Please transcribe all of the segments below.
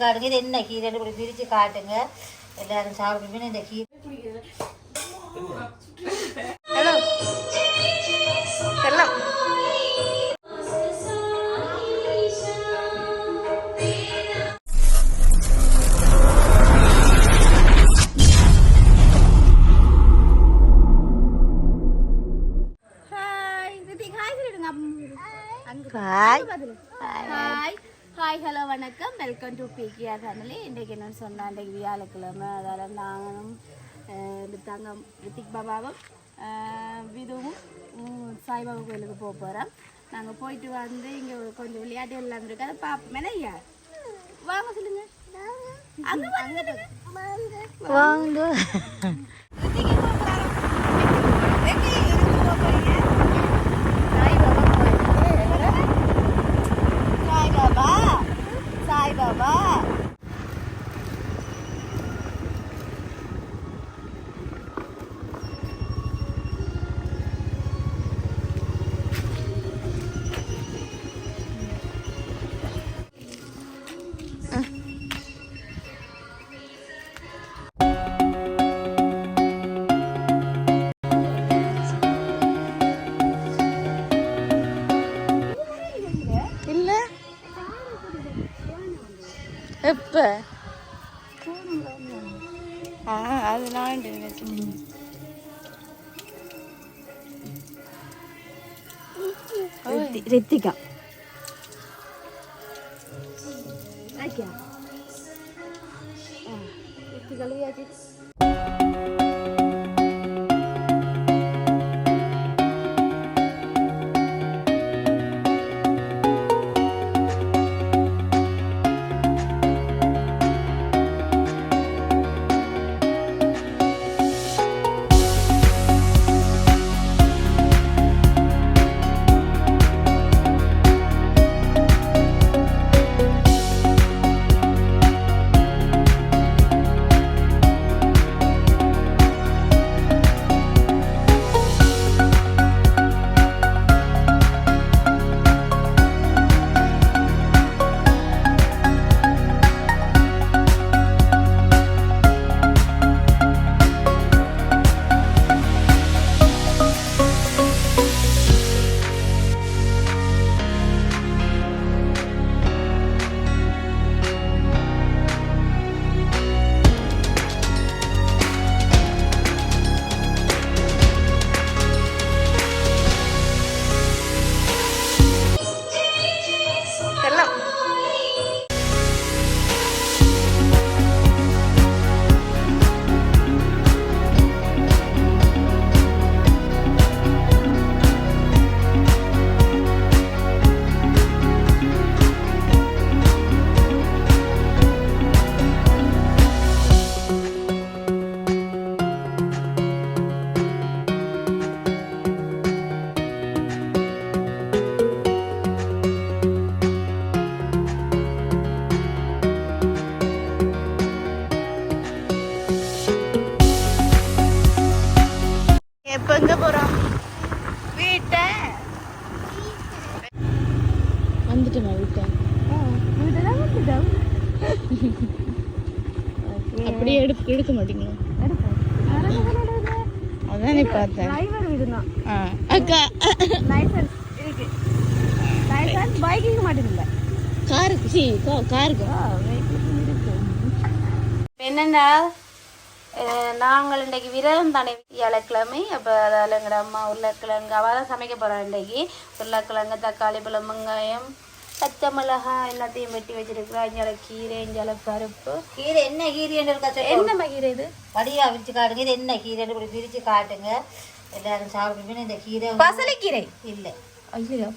காட்டுங்க. இது என்ன கீரை இப்படி பிரித்து காட்டுங்க. எல்லாரும் சாப்பிடுமே இந்த கீரை. ஹலோ செல்லம். ஹாய் ஹலோ வணக்கம், வெல்கம் டு பிகேஆர் ஃபேமிலி. இன்றைக்கு என்னென்னு சொன்னால், இன்றைக்கு வியாழக்கிழமை. அதால் நாங்களும் தங்கம் ரித்திக் பாபாவும் விதுவும் சாய்பாபா கோயிலுக்கு போக போகிறோம். நாங்கள் போயிட்டு வந்து இங்கே கொஞ்சம் விளையாட்டு எல்லாம் இருக்கு, அதை பார்ப்போம். ஐயா வாங்க சொல்லுங்க. அங்கே வாங்க சாய்பாபா. எப்ப அது நான் ரித்திகா எப்ப எங்க போறோம்? வீட்டை வந்துட்டோமா? வீட்டை வந்துட்டோம். அப்படியே எடுக்க மாட்டீங்களா? அதானே பார்த்தேன். அக்கா லைசன்ஸ் இருக்கு, லைசன்ஸ் பைக்கிங் மாட்டேங்கல, காருக்கு காருக்கு இருக்கு. என்னென்னா நாங்கள் இன்றைக்கு விரதம் தானே, வியாழக்கிழமை. அப்போ அதால் எங்களோட அம்மா உருளைக்கிழங்கு அவள் தான் சமைக்க போகிறோம். இன்றைக்கி உருளைக்கிழங்கு, தக்காளி, பழம், வெங்காயம், பச்சை மிளகாய் எல்லாத்தையும் வெட்டி வச்சிருக்கிறோம். இஞ்சால கீரை, இஞ்சால பருப்பு. கீரை என்ன கீரைன்னு இருக்கா? என்னம்மா கீரை இது? வடிவா விரிச்சு காட்டுங்க. இது என்ன கீரைன்னு இப்படி பிரித்து காட்டுங்க. எல்லாரும் சாப்பிடுமே இந்த கீரை. பசலைக்கீரை இல்லை, ஐயோ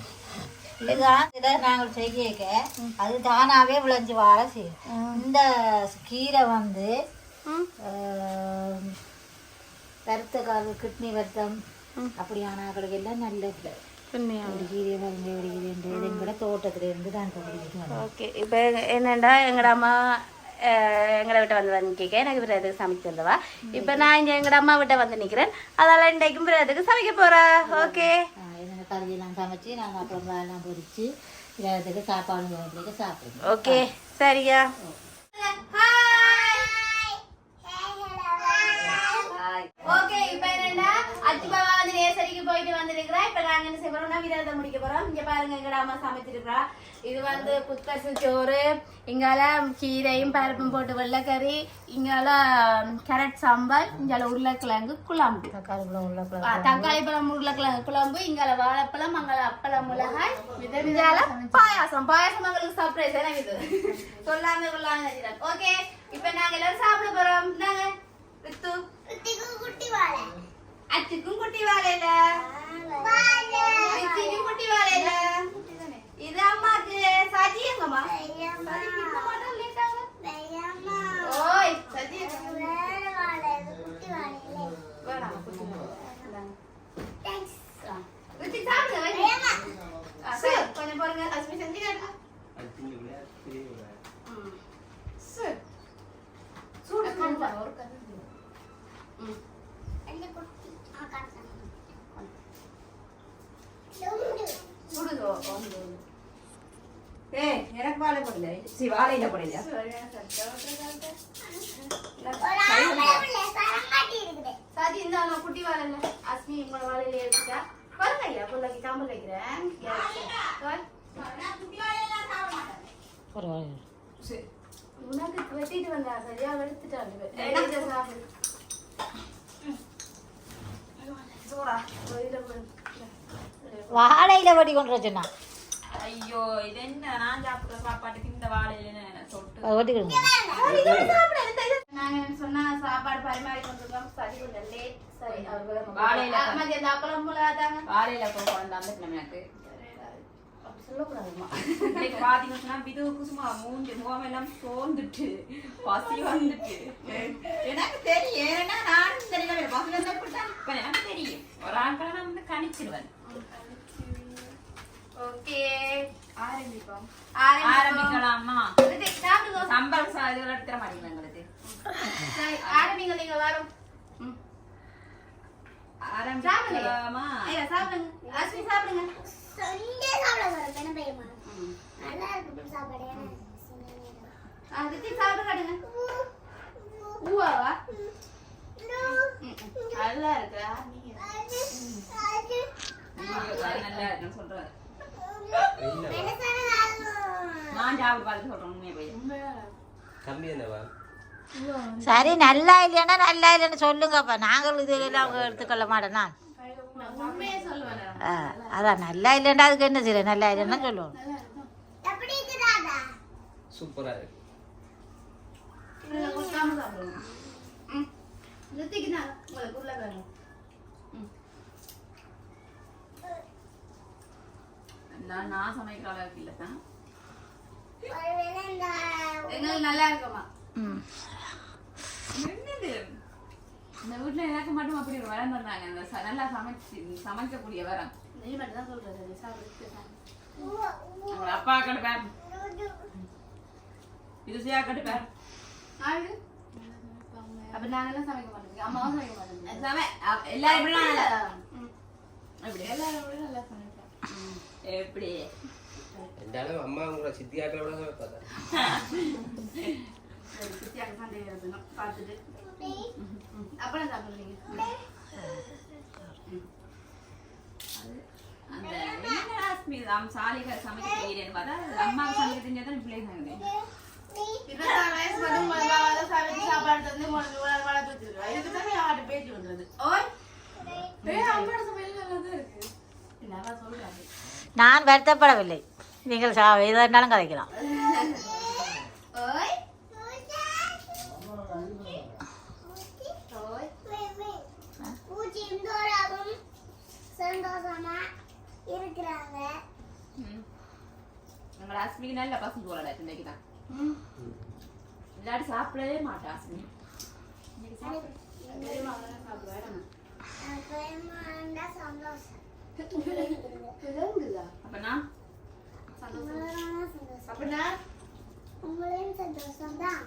இதுதான் இதை நாங்கள் செய்ய அது தானாகவே விளைஞ்சி வாழ செய்யும். இந்த கீரை வந்து வருத்த கால் கிட்னி வருத்தம் அப்படியான ஆக்களுக்கு எல்லாம் நல்ல கீரை வரைஞ்சி எங்கட தோட்டத்துல இருந்து தான். ஓகே, இப்போ என்னண்டா எங்கட அம்மா எங்களை விட்ட வந்து கேட்க எனக்கு பிறகு சமைச்சிருந்தவா. இப்போ நான் இங்கே எங்கட அம்மா விட்ட வந்து நிற்கிறேன். அதெல்லாம் இன்றைக்கும் பிறகு சமைக்க போகிறேன். ஓகே, என்னென்ன கறியெல்லாம் சமைச்சு நாங்கள் அப்புறம் எல்லாம் பொரிச்சு பிறகு சாப்பாடு சாப்பிடுவோம். ஓகே சரியா? போயிட்டு வந்திருக்கிறா. இப்ப நாங்க என்ன செய்ய போறோம்னா விரதத்தை முடிக்க போறோம். இங்க பாருங்க எங்கட அம்மா சமைச்சிருக்கிறா. இது வந்து புத்தசு சோறு, இங்கால கீரையும் பருப்பும் போட்டு வெள்ளைக்கறி, இங்கால கேரட் சாம்பார், இங்கால உருளைக்கிழங்கு குழம்பு, தக்காளி பழம் உருளைக்கிழங்கு குழம்பு, இங்கால வாழைப்பழம், அங்கால அப்பளம் மிளகாய், இங்கால பாயாசம். பாயாசம் உங்களுக்கு சர்ப்ரைஸ் எனக்கு இது சொல்லாம கொள்ளாம. ஓகே, இப்ப நாங்க எல்லாரும் சாப்பிட போறோம். நாங்க குட்டி வாழை, அச்சுக்கும் குட்டி வாழையில, குட்டி வாழையில. இது அம்மாக்கு சஜி எங்கம்மா? ஓய் சஜி கொஞ்சம் பாருங்க. அஸ்மி செஞ்சு காட்டுங்க. சூடு எனக்கு வாழை போடல, வாழையில போடலையா? சாதி இந்த குட்டி வாழை அஸ்மி உங்களோட வாழையில எடுத்துட்டா பாருங்க. ஐயா பிள்ளைக்கு சாம்பல் வைக்கிறேன். உனக்கு வெட்டிட்டு வந்தா சரியா எடுத்துட்டாங்க. வாழையில வடி கொண்டு வச்சுனா. ஐயோ இது என்ன நான் சாப்பிடுற சாப்பாட்டுக்கு இந்த வாழையில சொல்லிட்டு ஓட்டிக்கிடுங்க. நாங்க சொன்னா சாப்பாடு பரிமாறி கொண்டிருக்கோம். சரி கொஞ்சம் லேட். சரி வாழையில அப்பளம் போலாதாங்க. வாழையில போகணும் அந்த எனக்கு சொல்லக்கூடாதுமா. இன்னைக்கு பாத்தீங்கன்னா விதுவுக்கு சும்மா மூஞ்சி முகமெல்லாம் சோர்ந்துட்டு பசி வந்துட்டு. எனக்கு தெரியும், ஏன்னா நானும் தெரியல பசி வந்தா இப்ப எனக்கு தெரியும். ஒரு ஆட்களை நான் வந்து கணிச்சிருவேன். ஓகே ஆரம்பிப்போம். ஆரம்பிக்கலாமா? சம்பல் இதுல எடுத்துற மாட்டீங்க எங்களுக்கு. ஆரம்பிங்க. நீங்க வரும் ஆரம்பிக்கலாமா? சாப்பிடுங்க. அஸ்மி சாப்பிடுங்க. ஊவாவா நல்லா இருக்கா? நல்லா இருக்குன்னு சொல்றாரு. நான் சாப்பிட்டு பார்த்து சொல்றேன் உண்மையை போய். சரி, நல்லா இல்லைன்னா நல்லா இல்லைன்னு சொல்லுங்கப்பா. நாங்கள் இதெல்லாம் அவங்க எடுத்துக்கொள்ள மாட்டேன்னா. அதான் நல்லா இல்லைன்னா அதுக்கு என்ன செய்ய, நல்லா இல்லைன்னா சொல்லுவோம். சூப்பரா இருக்கு. நான் சமைக்கிற அளவுக்கு இல்லை தான். எங்களுக்கு நல்லா இருக்குமா? என்னது இந்த வீட்டுல எனக்கு மட்டும் அப்படி ஒரு வரம் தந்தாங்க. இந்த நல்லா சமைக்கக்கூடிய வரம். நீ மட்டும் தான் சொல்றது. அவங்க அப்பா கட்டுப்பார், இது செய்யா கட்டுப்பார். அப்ப நாங்கெல்லாம் சமைக்க மாட்டோம். அம்மாவும் சமைக்க மாட்டோம். எல்லாரும் எப்படி நல்லா சமைப்பேன். எப்படி എന്തായാലും അമ്മ കൂടെ സിദ്ധിയാക്കളോടെ നോക്കാതെ சித்தியாக சண்டை இருக்கணும் பார்த்துட்டு அப்புறம் சாப்பிடுறீங்க. அந்த சாலிக சமைக்க தெரியலன்னு பார்த்தா அம்மாவுக்கு சமைக்க தெரிஞ்சாதான் பிள்ளைங்க 26 வயசு மட்டும் சமைச்சு சாப்பாடு தந்து வளர்த்து வச்சிருக்கா. இதுக்கு தானே யார்கிட்ட பேச்சு பண்றது? ஓய் அம்மாவோட சமையல் நல்லதா இருக்கு. நான் சொல்றேன். நான் வருத்தப்படவில்லை. நீங்கள் எதாக இருந்தாலும் கதைக்கலாம். சந்தோஷமா இருக்கிறாங்க. எங்களை அஸ்மிக்கு நல்ல பசங்க போலடா இன்னைக்கு தான். இல்லாட்டி சாப்பிடவே மாட்டா அஸ்மி. அப்பனா உங்களையும் சந்தோஷம் தான்.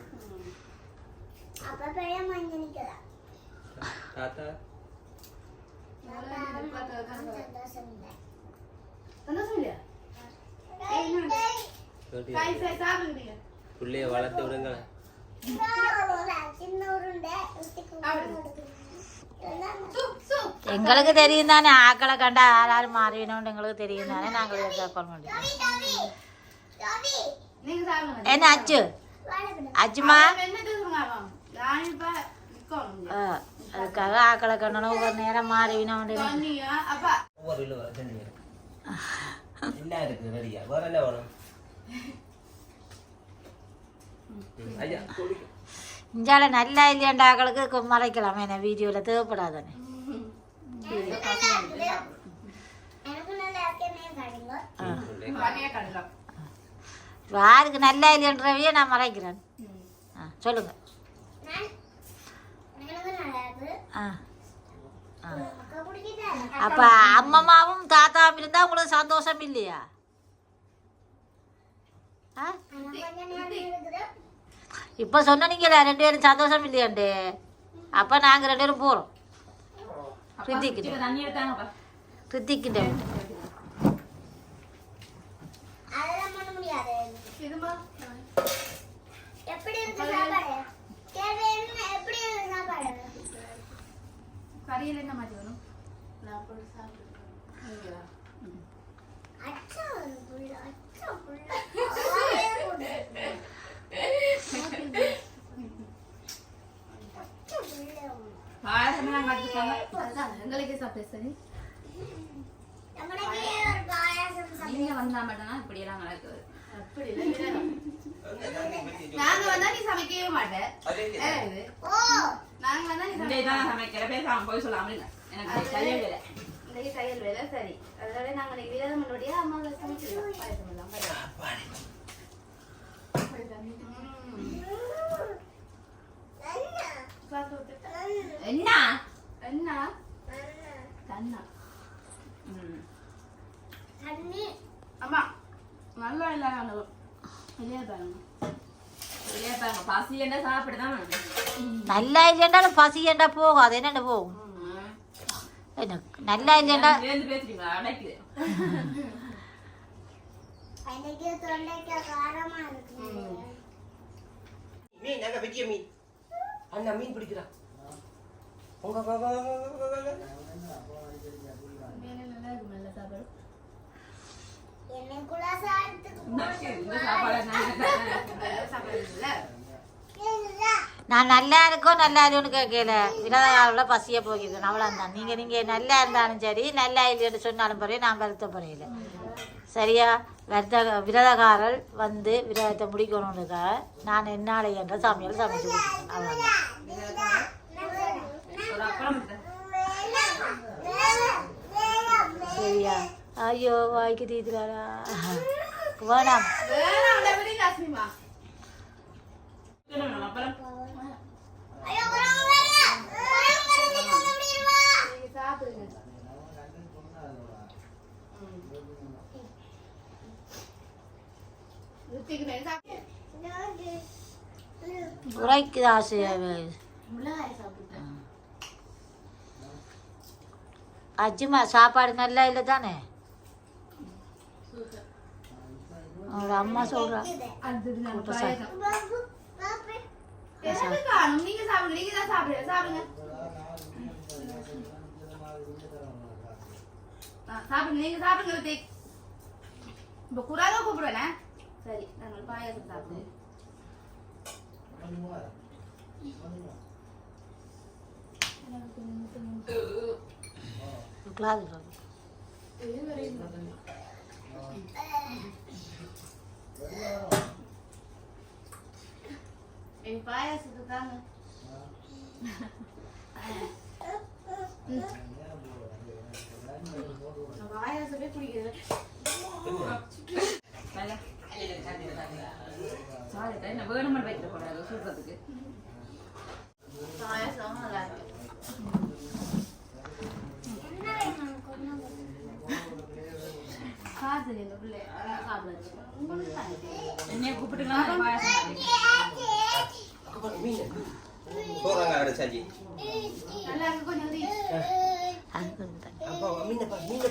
அப்ப பெரிய மஞ்சனிக்கலாம் தாத்தா சந்தோஷம் இல்லையா? புள்ளைய வளர்த்து விடுங்க. எங்களுக்கு தெரியும் தானே ஆக்களை கண்டா யாரும் மாறினோன்னு எங்களுக்கு தெரியும் தானே நாங்கள் சாப்பாடு மாட்டோம். நீங்க சாப்பிடுங்க. என்ன அச்சு அச்சுமா அதுக்காக ஆக்களை கண்டணும் ஒவ்வொரு நேரம் மாறினோண்டு அப்பா என்ன இருக்கு ரெடியா வேற என்ன வேணும் ஐயா இஞ்சால நல்லா இல்லையாண்ட ஆக்களுக்கு மறைக்கலாம் என்ன வீடியோவில் தேவைப்படாதானே. யாருக்கு நல்லா இல்லைன்றவையே நான் மறைக்கிறேன். சொல்லுங்க. அப்ப அம்மம்மாவும் தாத்தாவும் இருந்தா உங்களுக்கு சந்தோஷம் இல்லையா? இப்ப சொன்னீங்களா 2 பேரும் சந்தோஷம் இல்லையாண்டு. அப்ப நாங்க 2 பேரும் போறோம் ரித்திக்கிட்ட கறியில் என்ன மாதிரி வரும்? எங்களுக்கு சாப்பிட்டு சரி நீங்க வந்தா மட்டும்தான் இப்படி எல்லாம் நடக்குது. அப்படி இல்லை நாங்க வந்தா நீ சமைக்கவே மாட்டேன். நாங்க வந்தா நீ சமைக்கிற பேசாம போய் சொல்லாம எனக்கு தையல் வேலை இன்னைக்கு தையல் வேலை சரி. அதனால நாங்க இன்னைக்கு விரதம் முன்னோடியே அம்மா சமைச்சிருக்கோம். பாயசம் எல்லாம் என்ன என்ன தண்ணா அம்மா நல்லா இல்லை பசி என்ன சாப்பிடுதான் நல்லா இல்லையாண்டாலும் பசி ஏண்டா போகும். அது என்னென்ன போகும் என்ன நல்லா இல்லையாண்டா பேசுறீங்களா அடைக்குது மீன் நாங்க வெட்டிய மீன் அண்ணா மீன் பிடிக்கிறா உங்க நான் நல்லா இருக்கோம் நல்லா இருக்குன்னு கேட்கல. விரதகால பசிய போகிறேன் அவ்வளோதான். நீங்கள் நல்லா இருந்தாலும் சரி நல்லா இல்லைன்னு சொன்னாலும் பறைய நான் வருத்தப்படையில சரியா. விரதகாரல் வந்து விரதத்தை முடிக்கணுன்றதுக்காக நான் என்னால என்ற சமையல் சமைச்சு கொடுத்தேன் அவ்வளோதான். சரியா. ஐயோ வாய்க்கு தீத்துறாரா வேணாம். உரைக்குது ஆசையாவே. அஜிமா சாப்பாடு நல்லா இல்லை தானே? அவங்க அம்மா சொல்றா நீங்க சாப்பிடுங்க. நீங்க தான் சாப்பிடுங்க சாப்பிடுங்க. நீங்க சாப்பிடுங்க. இப்ப குறாக கூப்பிடுவேனே. சரி நாங்கள் பாயாசம் சாப்பிடுங்க. பாயாசத்துக்கு தாங்க பாயாசமே பிடிக்குது. வேணுமென்னு வைக்க கூடாது சொல்றதுக்கு. பாயாசம் நல்லா இருக்கு. காசு இந்த பிள்ளை சாப்பிடுச்சு. என்னைய கூப்பிட்டுக்கலாம் மீன் போறாங்க அவரை சாஞ்சி நல்லா இருக்கு. கொஞ்சம் அப்பா மீனை பாரு மீன்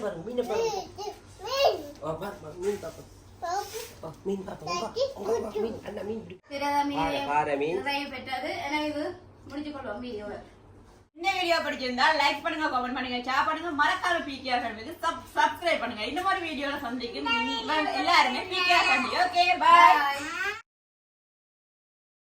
பாரு மீன் பாப்பா மீன் அண்ணா மீன் நிறைவு பெற்றது. எனவே இது முடிச்சு கொள்வோம் வீடியோவை. இந்த வீடியோ பிடிச்சிருந்தா லைக் பண்ணுங்க, கமெண்ட் பண்ணுங்க, ஷேர் பண்ணுங்க, மறக்காம பிகேஆர் ஃபேமிலிக்கு சப்ஸ்கிரைப் பண்ணுங்க. இந்த மாதிரி வீடியோல சந்திக்கும் எல்லாருமே பிகேஆர் ஃபேமிலி. Okay, by.